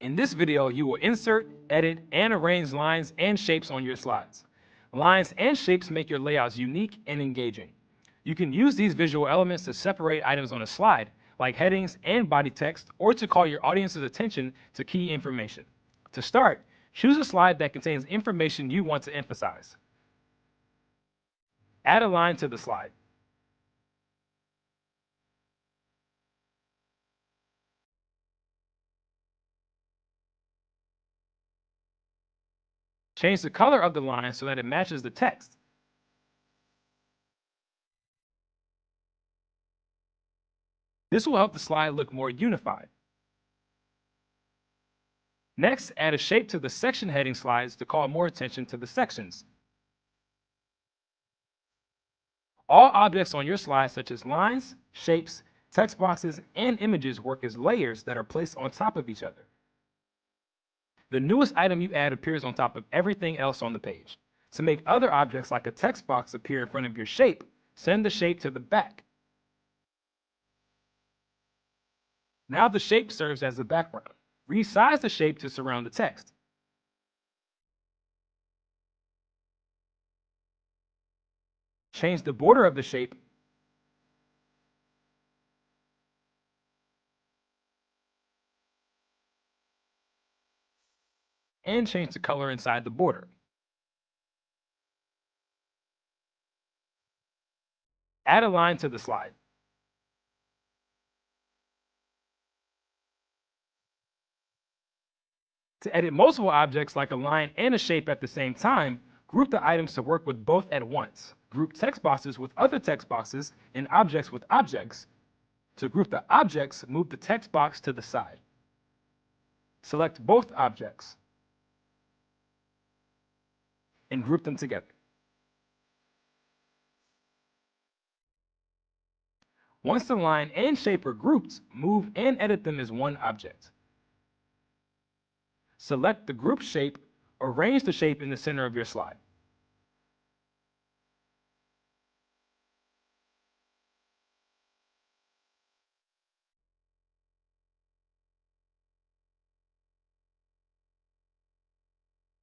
In this video, you will insert, edit, and arrange lines and shapes on your slides. Lines and shapes make your layouts unique and engaging. You can use these visual elements to separate items on a slide, like headings and body text, or to call your audience's attention to key information. To start, choose a slide that contains information you want to emphasize. Add a line to the slide. Change the color of the line so that it matches the text. This will help the slide look more unified. Next, add a shape to the section heading slides to call more attention to the sections. All objects on your slide, such as lines, shapes, text boxes, and images, work as layers that are placed on top of each other. The newest item you add appears on top of everything else on the page. To make other objects like a text box appear in front of your shape, send the shape to the back. Now the shape serves as the background. Resize the shape to surround the text. Change the border of the shape and change the color inside the border. Add a line to the slide. To edit multiple objects like a line and a shape at the same time, group the items to work with both at once. Group text boxes with other text boxes and objects with objects. To group the objects, move the text box to the side. Select both objects and group them together. Once the line and shape are grouped, move and edit them as one object. Select the group shape, arrange the shape in the center of your slide.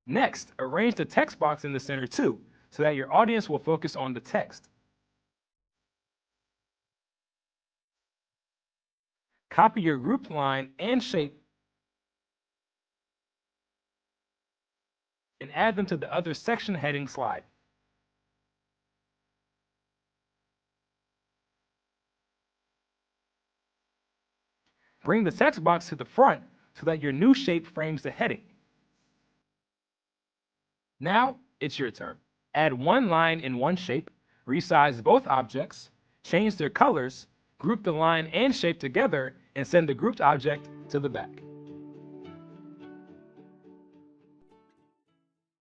Next, arrange the text box in the center too, so that your audience will focus on the text. Copy your grouped line and shape and add them to the other section heading slide. Bring the text box to the front so that your new shape frames the heading. Now it's your turn. Add one line and one shape, resize both objects, change their colors, group the line and shape together, and send the grouped object to the back.